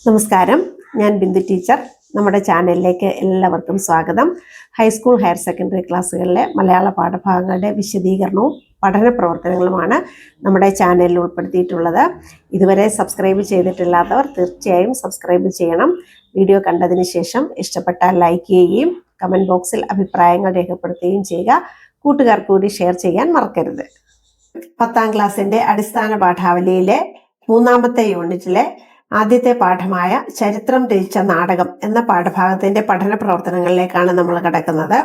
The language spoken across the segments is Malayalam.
നമസ്കാരം, ഞാൻ ബിന്ദു ടീച്ചർ. നമ്മുടെ ചാനലിലേക്ക് എല്ലാവർക്കും സ്വാഗതം. ഹൈസ്കൂൾ ഹയർ സെക്കൻഡറി ക്ലാസ്സുകളിലെ മലയാള പാഠഭാഗങ്ങളുടെ വിശദീകരണവും പഠന പ്രവർത്തനങ്ങളുമാണ് നമ്മുടെ ചാനലിൽ ഉൾപ്പെടുത്തിയിട്ടുള്ളത്. ഇതുവരെ സബ്സ്ക്രൈബ് ചെയ്തിട്ടില്ലാത്തവർ തീർച്ചയായും സബ്സ്ക്രൈബ് ചെയ്യണം. വീഡിയോ കണ്ടതിന് ശേഷം ഇഷ്ടപ്പെട്ടാൽ ലൈക്ക് ചെയ്യുകയും കമൻറ്റ് ബോക്സിൽ അഭിപ്രായങ്ങൾ രേഖപ്പെടുത്തുകയും ചെയ്യുക. കൂട്ടുകാർക്ക് കൂടി ഷെയർ ചെയ്യാൻ മറക്കരുത്. 10ാം ക്ലാസ്സിൻ്റെ അടിസ്ഥാന പാഠാവലിയിലെ 3ാമത്തെ യൂണിറ്റിലെ ആദ്യത്തെ പാഠമായ ചരിത്രം രചിച്ച നാടകം എന്ന പാഠഭാഗത്തിന്റെ പഠന പ്രവർത്തനങ്ങളിലേക്കാണ് നമ്മൾ കടക്കുന്നത്.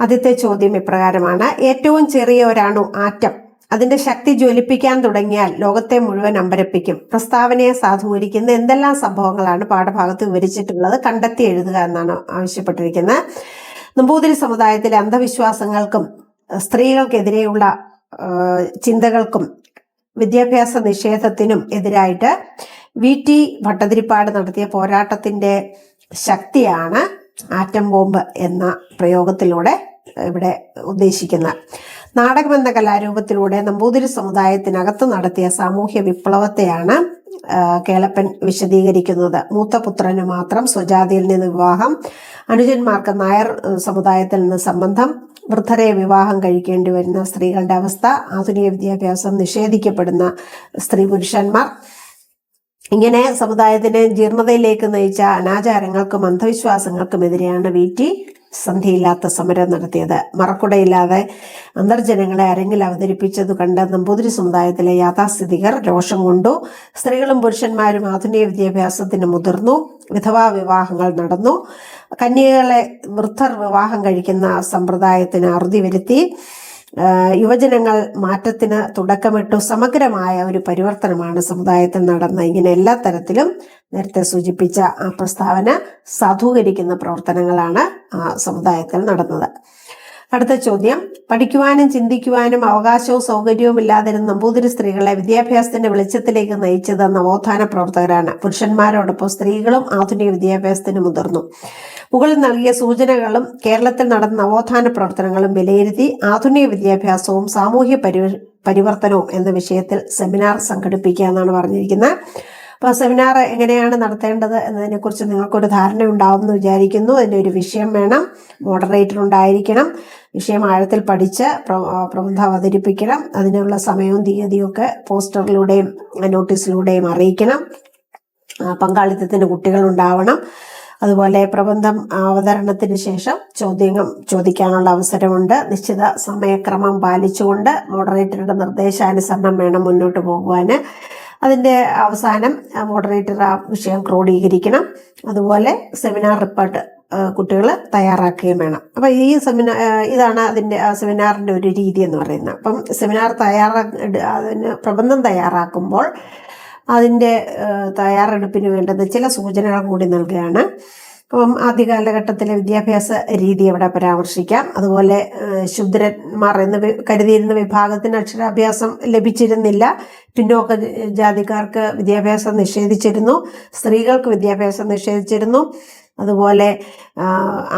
ആദ്യത്തെ ചോദ്യം ഇപ്രകാരമാണ്: ഏറ്റവും ചെറിയ ഒരണു ആറ്റം അതിന്റെ ശക്തി ജ്വലിപ്പിക്കാൻ തുടങ്ങിയാൽ ലോകത്തെ മുഴുവൻ അമ്പരപ്പിക്കും. പ്രസ്താവനയെ സാധൂകരിക്കുന്ന എന്തെല്ലാം സംഭവങ്ങളാണ് പാഠഭാഗത്ത് വിവരിച്ചിട്ടുള്ളത്? കണ്ടെത്തി എഴുതുക എന്നാണ് ആവശ്യപ്പെട്ടിരിക്കുന്നത്. നമ്പൂതിരി സമുദായത്തിലെ അന്ധവിശ്വാസങ്ങൾക്കും സ്ത്രീകൾക്കെതിരെയുള്ള ചിന്തകൾക്കും വിദ്യാഭ്യാസ നിഷേധത്തിനും എതിരായിട്ട് വി.ടി. ഭട്ടതിരിപ്പാട് നടത്തിയ പോരാട്ടത്തിന്റെ ശക്തിയാണ് ആറ്റം ബോംബ് എന്ന പ്രയോഗത്തിലൂടെ ഇവിടെ ഉദ്ദേശിക്കുന്നത്. നാടകം എന്ന കലാരൂപത്തിലൂടെ നമ്പൂതിരി സമുദായത്തിനകത്ത് നടത്തിയ സാമൂഹ്യ വിപ്ലവത്തെയാണ് കേളപ്പൻ വിശദീകരിക്കുന്നത്. മൂത്ത പുത്രന് മാത്രം സ്വജാതിയിൽ നിന്ന് വിവാഹം, അനുജന്മാർക്ക് നായർ സമുദായത്തിൽ നിന്ന് സംബന്ധം, വൃദ്ധരെ വിവാഹം കഴിക്കേണ്ടി വരുന്ന സ്ത്രീകളുടെ അവസ്ഥ, ആധുനിക വിദ്യാഭ്യാസം നിഷേധിക്കപ്പെടുന്ന സ്ത്രീ പുരുഷന്മാർ, ഇങ്ങനെ സമുദായത്തിനെ ജീർണതയിലേക്ക് നയിച്ച അനാചാരങ്ങൾക്കും അന്ധവിശ്വാസങ്ങൾക്കും എതിരെയാണ് വി.ടി. സന്ധിയില്ലാത്ത സമരം നടത്തിയത്. മറക്കുടയില്ലാതെ അന്തർജനങ്ങളെ അരങ്ങിൽ അവതരിപ്പിച്ചതു കണ്ട് നമ്പൂതിരി സമുദായത്തിലെ യാഥാസ്ഥിതികർ രോഷം കൊണ്ടു. സ്ത്രീകളും പുരുഷന്മാരും ആധുനിക വിദ്യാഭ്യാസത്തിന് മുതിർന്നു. വിധവാ വിവാഹങ്ങൾ നടന്നു. കന്യകളെ വൃദ്ധർ വിവാഹം കഴിക്കുന്ന സമ്പ്രദായത്തിന് അറുതി വരുത്തി. യുവജനങ്ങൾ മാറ്റത്തിന് തുടക്കമിട്ടു. സമഗ്രമായ ഒരു പരിവർത്തനമാണ് സമുദായത്തിൽ നടന്നത്. ഇങ്ങനെ എല്ലാ തരത്തിലും നേരത്തെ സൂചിപ്പിച്ച ആ പ്രസ്താവന സാധൂകരിക്കുന്ന പ്രവർത്തനങ്ങളാണ് ആ സമുദായത്തിൽ നടന്നത്. അടുത്ത ചോദ്യം: പഠിക്കുവാനും ചിന്തിക്കുവാനും അവകാശവും സൗകര്യവും ഇല്ലാതിരുന്ന നമ്പൂതിരി സ്ത്രീകളെ വിദ്യാഭ്യാസത്തിന്റെ വെളിച്ചത്തിലേക്ക് നയിച്ചത് നവോത്ഥാന പ്രവർത്തകരാണ്. പുരുഷന്മാരോടൊപ്പം സ്ത്രീകളും ആധുനിക വിദ്യാഭ്യാസത്തിന് മുതിർന്നു. മുകളിൽ നൽകിയ സൂചനകളും കേരളത്തിൽ നടന്ന നവോത്ഥാന പ്രവർത്തനങ്ങളും വിലയിരുത്തി ആധുനിക വിദ്യാഭ്യാസവും സാമൂഹ്യ പരിവർത്തനവും എന്ന വിഷയത്തിൽ സെമിനാർ സംഘടിപ്പിക്കുക എന്നാണ് പറഞ്ഞിരിക്കുന്നത്. അപ്പോൾ സെമിനാർ എങ്ങനെയാണ് നടത്തേണ്ടത് എന്നതിനെക്കുറിച്ച് നിങ്ങൾക്കൊരു ധാരണ ഉണ്ടാവുമെന്ന് വിചാരിക്കുന്നു. അതിൻ്റെ ഒരു വിഷയം വേണം, മോഡറേറ്റർ ഉണ്ടായിരിക്കണം, വിഷയം ആഴത്തിൽ പഠിച്ച് പ്രബന്ധം അവതരിപ്പിക്കണം. അതിനുള്ള സമയവും തീയതിയും ഒക്കെ പോസ്റ്ററിലൂടെയും നോട്ടീസിലൂടെയും അറിയിക്കണം. പങ്കാളിത്തത്തിന് കുട്ടികൾ ഉണ്ടാവണം. അതുപോലെ പ്രബന്ധം അവതരണത്തിന് ശേഷം ചോദ്യങ്ങൾ ചോദിക്കാനുള്ള അവസരമുണ്ട്. നിശ്ചിത സമയക്രമം പാലിച്ചുകൊണ്ട് മോഡറേറ്ററുടെ നിർദ്ദേശാനുസരണം വേണം മുന്നോട്ട് പോകുവാൻ. അതിൻ്റെ അവസാനം മോഡറേറ്റർ ആ വിഷയം ക്രോഡീകരിക്കണം. അതുപോലെ സെമിനാർ റിപ്പോർട്ട് കുട്ടികൾ തയ്യാറാക്കുകയും വേണം. അപ്പം ഈ ഇതാണ് അതിൻ്റെ സെമിനാറിൻ്റെ ഒരു രീതി എന്ന് പറയുന്നത്. അപ്പം സെമിനാർ അതിന് പ്രബന്ധം തയ്യാറാക്കുമ്പോൾ അതിൻ്റെ തയ്യാറെടുപ്പിന് വേണ്ടത് ചില സൂചനകൾ കൂടി നൽകുകയാണ്. അപ്പം ആദ്യ കാലഘട്ടത്തിലെ വിദ്യാഭ്യാസ രീതി അവിടെ പരാമർശിക്കാം. അതുപോലെ ശൂദ്രന്മാർ എന്ന് കരുതിയിരുന്ന വിഭാഗത്തിന് അക്ഷരാഭ്യാസം ലഭിച്ചിരുന്നില്ല. പിന്നോക്ക ജാതിക്കാർക്ക് വിദ്യാഭ്യാസം നിഷേധിച്ചിരുന്നു. സ്ത്രീകൾക്ക് വിദ്യാഭ്യാസം നിഷേധിച്ചിരുന്നു. അതുപോലെ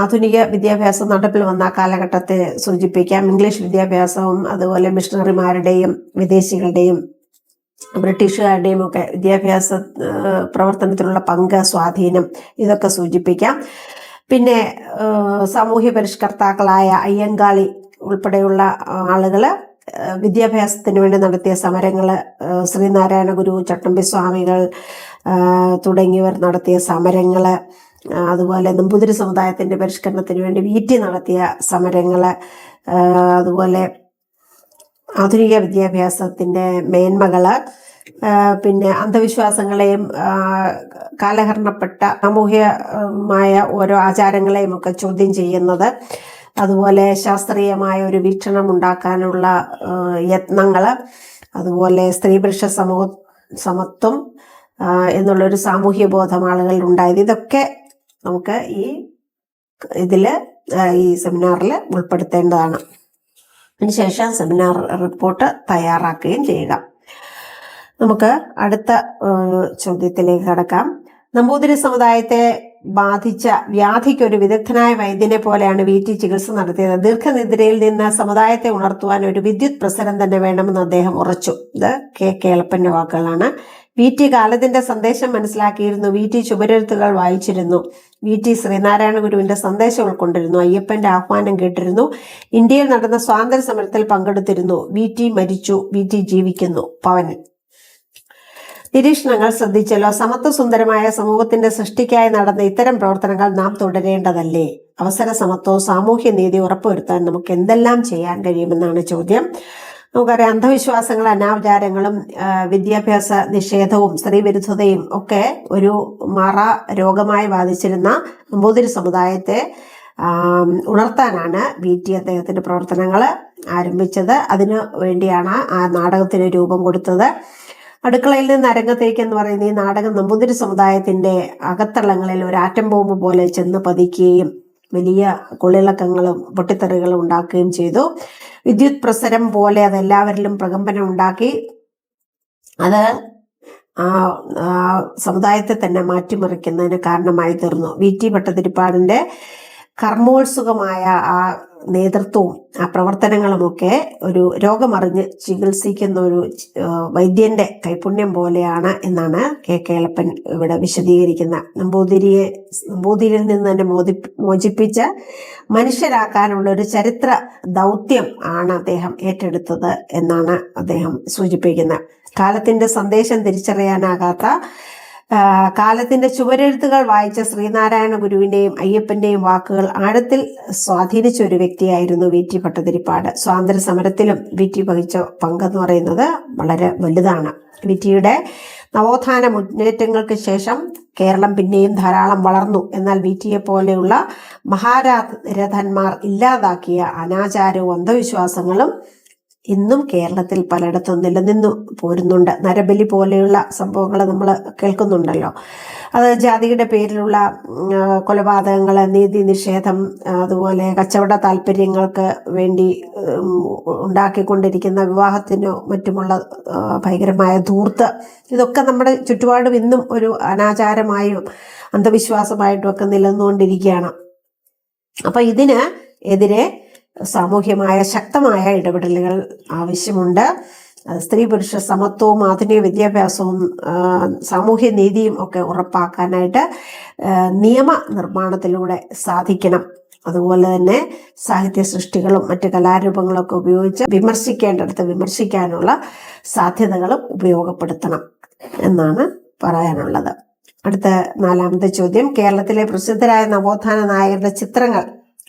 ആധുനിക വിദ്യാഭ്യാസം നടപ്പിൽ വന്ന കാലഘട്ടത്തെ സൂചിപ്പിക്കാം. ഇംഗ്ലീഷ് വിദ്യാഭ്യാസവും അതുപോലെ മിഷണറിമാരുടെയും വിദേശികളുടെയും ബ്രിട്ടീഷുകാരുടെയും ഒക്കെ വിദ്യാഭ്യാസ പ്രവർത്തനത്തിലുള്ള പങ്ക്, സ്വാധീനം, ഇതൊക്കെ സൂചിപ്പിക്കാം. പിന്നെ സാമൂഹ്യ പരിഷ്കർത്താക്കളായ അയ്യങ്കാളി ഉൾപ്പെടെയുള്ള ആളുകൾ വിദ്യാഭ്യാസത്തിന് വേണ്ടി നടത്തിയ സമരങ്ങൾ, ശ്രീനാരായണ ഗുരു, ചട്ടമ്പി സ്വാമികൾ തുടങ്ങിയവർ നടത്തിയ സമരങ്ങൾ, അതുപോലെ നമ്പൂതിരി സമുദായത്തിൻ്റെ പരിഷ്കരണത്തിന് വേണ്ടി വി.ടി. നടത്തിയ സമരങ്ങൾ, അതുപോലെ ആധുനിക വിദ്യാഭ്യാസത്തിൻ്റെ മേന്മകൾ, പിന്നെ അന്ധവിശ്വാസങ്ങളെയും കാലഹരണപ്പെട്ട സാമൂഹ്യമായ ഓരോ ആചാരങ്ങളെയും ഒക്കെ ചോദ്യം ചെയ്യുന്നത്, അതുപോലെ ശാസ്ത്രീയമായ ഒരു വീക്ഷണം ഉണ്ടാക്കാനുള്ള യത്നങ്ങൾ, അതുപോലെ സ്ത്രീ പുരുഷ സമത്വം എന്നുള്ളൊരു സാമൂഹ്യ ബോധം ആളുകളിൽ ഉണ്ടായത്, ഇതൊക്കെ നമുക്ക് ഈ സെമിനാറിൽ ഉൾപ്പെടുത്തേണ്ടതാണ്. അതിനുശേഷം സെമിനാർ റിപ്പോർട്ട് തയ്യാറാക്കുകയും ചെയ്യുക. നമുക്ക് അടുത്ത ചോദ്യത്തിലേക്ക് കടക്കാം. നമ്പൂതിരി സമുദായത്തെ ബാധിച്ച വ്യാധിക്ക് ഒരു വിദഗ്ധനായ വൈദ്യനെ പോലെയാണ് വി.ടി. ചികിത്സ നടത്തിയത്. ദീർഘനിദ്രയിൽ നിന്ന് സമുദായത്തെ ഉണർത്തുവാൻ ഒരു വിദ്യുത് പ്രസരം തന്നെ വേണമെന്ന് അദ്ദേഹം ഉറച്ചു. ഇത് കേളപ്പന്റെ വാക്കുകളാണ്. VT കാലത്തിന്റെ സന്ദേശം മനസ്സിലാക്കിയിരുന്നു. VT ചുമരെഴുത്തുകൾ വായിച്ചിരുന്നു. VT ശ്രീനാരായണ ഗുരുവിന്റെ സന്ദേശം ഉൾക്കൊണ്ടിരുന്നു. അയ്യപ്പന്റെ ആഹ്വാനം കേട്ടിരുന്നു. ഇന്ത്യയിൽ നടന്ന സ്വാതന്ത്ര്യ സമരത്തിൽ പങ്കെടുത്തിരുന്നു. VT മരിച്ചു, VT ജീവിക്കുന്നു. പവൻ. നിരീക്ഷണങ്ങൾ ശ്രദ്ധിച്ചല്ലോ. സമത്വസുന്ദരമായ സമൂഹത്തിന്റെ സൃഷ്ടിക്കായി നടന്ന ഇത്തരം പ്രവർത്തനങ്ങൾ നാം തുടരേണ്ടതല്ലേ? അവസര സമത്വവും സാമൂഹ്യ നീതി ഉറപ്പുവരുത്താൻ നമുക്ക് എന്തെല്ലാം ചെയ്യാൻ കഴിയുമെന്നാണ് ചോദ്യം. നമുക്കറിയാം, അന്ധവിശ്വാസങ്ങളും അനാചാരങ്ങളും വിദ്യാഭ്യാസ നിഷേധവും സ്ത്രീവിരുദ്ധതയും ഒക്കെ ഒരു രോഗമായി ബാധിച്ചിരുന്ന നമ്പൂതിരി സമുദായത്തെ ഉണർത്താനാണ് VT അദ്ദേഹത്തിന്റെ പ്രവർത്തനങ്ങൾ ആരംഭിച്ചത്. അതിനു വേണ്ടിയാണ് ആ നാടകത്തിന് രൂപം കൊടുത്തത്. അടുക്കളയിൽ നിന്ന് അരങ്ങത്തേക്ക് എന്ന് പറയുന്ന ഈ നാടകം നമ്പൂതിരി സമുദായത്തിന്റെ അകത്തളങ്ങളിൽ ഒരു ആറ്റം ബോംബ് പോലെ ചെന്ന് പതിക്കുകയും വലിയ കൊള്ളിളക്കങ്ങളും പൊട്ടിത്തെറികളും ഉണ്ടാക്കുകയും ചെയ്തു. വിദ്യുത് പ്രസരം പോലെ അത് എല്ലാവരിലും പ്രകമ്പനം ഉണ്ടാക്കി. അത് സമുദായത്തെ തന്നെ മാറ്റിമറിക്കുന്നതിന് കാരണമായി തീർന്നു. VT ഭട്ടതിരിപ്പാടിന്റെ കർമ്മോത്സുകമായ ആ നേതൃത്വവും ആ പ്രവർത്തനങ്ങളുമൊക്കെ ഒരു രോഗമറിഞ്ഞ് ചികിത്സിക്കുന്ന ഒരു വൈദ്യന്റെ കൈപുണ്യം പോലെയാണ് എന്നാണ് KK കേളപ്പൻ ഇവിടെ വിശദീകരിക്കുന്നത്. നമ്പൂതിരിയിൽ നിന്ന് തന്നെ മോചിപ്പിച്ച് മനുഷ്യരാക്കാനുള്ള ഒരു ചരിത്ര ദൗത്യം ആണ് അദ്ദേഹം ഏറ്റെടുത്തത് എന്നാണ് അദ്ദേഹം സൂചിപ്പിക്കുന്നത്. കാലത്തിന്റെ സന്ദേശം തിരിച്ചറിയാനാകാത്ത, കാലത്തിന്റെ ചുവരെഴുത്തുകൾ വായിച്ച ശ്രീനാരായണ ഗുരുവിന്റെയും അയ്യപ്പന്റെയും വാക്കുകൾ ആഴത്തിൽ സ്വാധീനിച്ച ഒരു വ്യക്തിയായിരുന്നു VT ഭട്ടതിരിപ്പാട്. സ്വാതന്ത്ര്യ സമരത്തിലും VT വഹിച്ച പങ്കെന്ന് പറയുന്നത് വളരെ വലുതാണ്. VTയുടെ നവോത്ഥാന മുന്നേറ്റങ്ങൾക്ക് ശേഷം കേരളം പിന്നെയും ധാരാളം വളർന്നു. എന്നാൽ VTയെ പോലെയുള്ള മഹാരഥന്മാർ ഇല്ലാതാക്കിയ അനാചാരവും അന്ധവിശ്വാസങ്ങളും ഇന്നും കേരളത്തിൽ പലയിടത്തും നിലനിന്നു പോരുന്നുണ്ട്. നരബലി പോലെയുള്ള സംഭവങ്ങൾ നമ്മൾ കേൾക്കുന്നുണ്ടല്ലോ. അത് ജാതിയുടെ പേരിലുള്ള കൊലപാതകങ്ങൾ, നീതി നിഷേധം, അതുപോലെ കച്ചവട താല്പര്യങ്ങൾക്ക് വേണ്ടി ഉണ്ടാക്കിക്കൊണ്ടിരിക്കുന്ന വിവാഹത്തിനോ മറ്റുമുള്ള ഭയങ്കരമായ ധൂർത്ത്, ഇതൊക്കെ നമ്മുടെ ചുറ്റുപാടും ഇന്നും ഒരു അനാചാരമായും അന്ധവിശ്വാസമായിട്ടും ഒക്കെ നിലനിന്നുകൊണ്ടിരിക്കുകയാണ്. അപ്പം ഇതിന് എതിരെ സാമൂഹ്യമായ ശക്തമായ ഇടപെടലുകൾ ആവശ്യമുണ്ട്. സ്ത്രീ പുരുഷ സമത്വവും ആധുനിക വിദ്യാഭ്യാസവും സാമൂഹ്യ നീതിയും ഒക്കെ ഉറപ്പാക്കാനായിട്ട് നിയമ നിർമ്മാണത്തിലൂടെ സാധിക്കണം. അതുപോലെ തന്നെ സാഹിത്യ സൃഷ്ടികളും മറ്റ് കലാരൂപങ്ങളൊക്കെ ഉപയോഗിച്ച് വിമർശിക്കേണ്ടടുത്ത് വിമർശിക്കാനുള്ള സാധ്യതകളും ഉപയോഗപ്പെടുത്തണം എന്നാണ് പറയാനുള്ളത്. അടുത്ത 4ാമത്തെ ചോദ്യം, കേരളത്തിലെ പ്രസിദ്ധരായ നവോത്ഥാന നായകരുടെ ചിത്രങ്ങൾ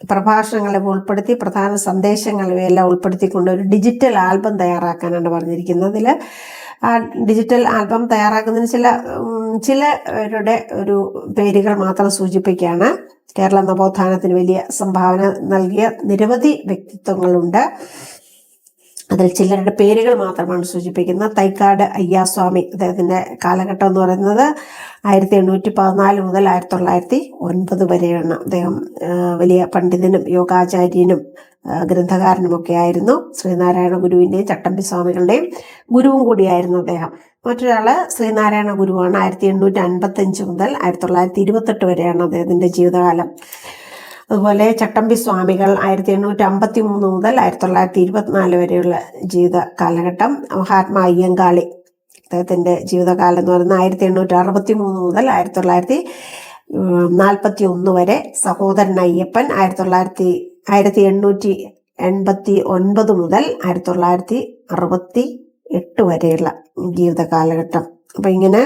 പ്രഭാഷണങ്ങളെ ഉൾപ്പെടുത്തി പ്രധാന സന്ദേശങ്ങൾ ഇവയെല്ലാം ഉൾപ്പെടുത്തിക്കൊണ്ട് ഒരു ഡിജിറ്റൽ ആൽബം തയ്യാറാക്കാനാണ് പറഞ്ഞിരിക്കുന്നത്. അതിൽ ആ ഡിജിറ്റൽ ആൽബം തയ്യാറാക്കുന്നതിന് ചിലരുടെ ഒരു പേരുകൾ മാത്രം സൂചിപ്പിക്കുകയാണ്. കേരള നവോത്ഥാനത്തിന് വലിയ സംഭാവന നൽകിയ നിരവധി വ്യക്തിത്വങ്ങളുണ്ട്. അതിൽ ചിലരുടെ പേരുകൾ മാത്രമാണ് സൂചിപ്പിക്കുന്നത്. തൈക്കാട് അയ്യാസ്വാമി, അദ്ദേഹത്തിൻ്റെ കാലഘട്ടം എന്ന് പറയുന്നത് 1814 മുതൽ 1909 വരെയാണ്. അദ്ദേഹം വലിയ പണ്ഡിതനും യോഗാചാര്യനും ഗ്രന്ഥകാരനുമൊക്കെ ആയിരുന്നു. ശ്രീനാരായണ ഗുരുവിൻ്റെയും ചട്ടമ്പി സ്വാമികളുടെയും ഗുരുവും കൂടിയായിരുന്നു അദ്ദേഹം. മറ്റൊരാള് ശ്രീനാരായണ ഗുരുവാണ്. 1855 മുതൽ 1928 വരെയാണ് അദ്ദേഹത്തിൻ്റെ ജീവിതകാലം. അതുപോലെ ചട്ടമ്പി സ്വാമികൾ 1853 മുതൽ 1924 വരെയുള്ള ജീവിത കാലഘട്ടം. മഹാത്മാ അയ്യങ്കാളി, അദ്ദേഹത്തിൻ്റെ ജീവിതകാലം എന്ന് പറയുന്നത് 1863 മുതൽ 1941 വരെ. സഹോദരൻ അയ്യപ്പൻ 1889 മുതൽ 1968 വരെയുള്ള ജീവിത കാലഘട്ടം. അപ്പം ഇങ്ങനെ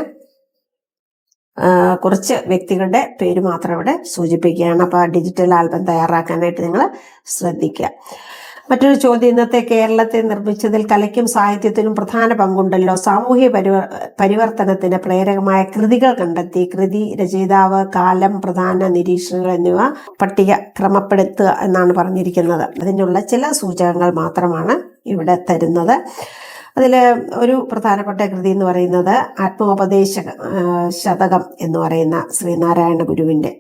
കുറച്ച് വ്യക്തികളുടെ പേര് മാത്രം ഇവിടെ സൂചിപ്പിക്കുകയാണ്. അപ്പോൾ ആ ഡിജിറ്റൽ ആൽബം തയ്യാറാക്കാനായിട്ട് നിങ്ങൾ ശ്രദ്ധിക്കുക. മറ്റൊരു ചോദ്യം, ഇന്നത്തെ കേരളത്തെ നിർമ്മിച്ചതിൽ കലയ്ക്കും സാഹിത്യത്തിനും പ്രധാന പങ്കുണ്ടല്ലോ. സാമൂഹ്യ പരിവർത്തനത്തിന് പ്രേരകമായ കൃതികൾ കണ്ടെത്തി കൃതി, രചയിതാവ്, കാലം, പ്രധാന നിരീക്ഷണങ്ങൾ എന്നിവ പട്ടിക ക്രമപ്പെടുത്തുക എന്നാണ് പറഞ്ഞിരിക്കുന്നത്. അതിനുള്ള ചില സൂചകങ്ങൾ മാത്രമാണ് ഇവിടെ തരുന്നത്. അതിൽ ഒരു പ്രധാനപ്പെട്ട കൃതി എന്ന് പറയുന്നത് ആത്മോപദേശ ശതകം എന്ന് പറയുന്ന ശ്രീനാരായണ ഗുരുവിൻ്റെ.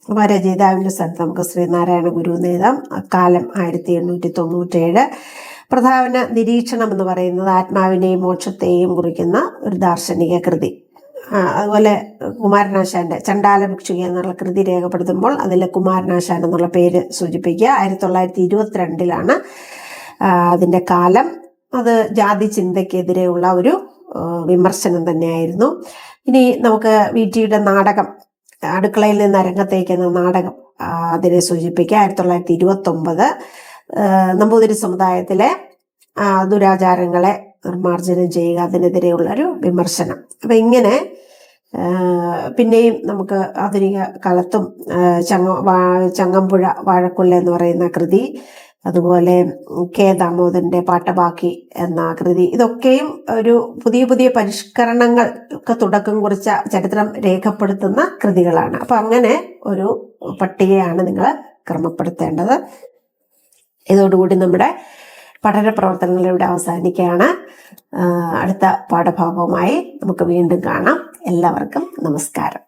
അപ്പോൾ രചയിതാവിൻ്റെ സ്ഥലത്ത് നമുക്ക് ശ്രീനാരായണ ഗുരു എഴുതാം. കാലം 1897. പ്രധാന നിരീക്ഷണം എന്ന് പറയുന്നത് ആത്മാവിനെയും മോക്ഷത്തെയും കുറിക്കുന്ന ഒരു ദാർശനിക കൃതി. അതുപോലെ കുമാരനാശാൻ്റെ ചണ്ടാല ഭിക്ഷുകി എന്നുള്ള കൃതി രേഖപ്പെടുത്തുമ്പോൾ അതിൽ കുമാരനാശാൻ എന്നുള്ള പേര് സൂചിപ്പിക്കുക. 1922 അതിൻ്റെ കാലം. അത് ജാതി ചിന്തയ്ക്കെതിരെയുള്ള ഒരു വിമർശനം തന്നെയായിരുന്നു. ഇനി നമുക്ക് VT-യുടെ നാടകം അടുക്കളയിൽ നിന്ന് അരങ്ങത്തേക്ക് എന്ന നാടകം അതിനെ സൂചിപ്പിക്കുക. 1929 നമ്പൂതിരി സമുദായത്തിലെ ദുരാചാരങ്ങളെ നിർമ്മാർജ്ജനം ചെയ്യുക, അതിനെതിരെയുള്ളൊരു വിമർശനം. അപ്പം ഇങ്ങനെ പിന്നെയും നമുക്ക് ആധുനിക കാലത്തും ചങ്ങമ്പുഴ വാഴക്കുല എന്ന് പറയുന്ന കൃതി, അതുപോലെ K. ദാമോദരന്റെ പാട്ടബാക്കി എന്ന കൃതി, ഇതൊക്കെയും ഒരു പുതിയ പുതിയ പരിഷ്കരണങ്ങൾക്ക് തുടക്കം കുറിച്ച ചരിത്രം രേഖപ്പെടുത്തുന്ന കൃതികളാണ്. അപ്പം അങ്ങനെ ഒരു പട്ടികയാണ് നിങ്ങൾ ക്രമപ്പെടുത്തേണ്ടത്. ഇതോടുകൂടി നമ്മുടെ പഠന പ്രവർത്തനങ്ങൾ ഇവിടെ അവസാനിക്കുകയാണ്. അടുത്ത പാഠഭാഗവുമായി നമുക്ക് വീണ്ടും കാണാം. എല്ലാവർക്കും നമസ്കാരം.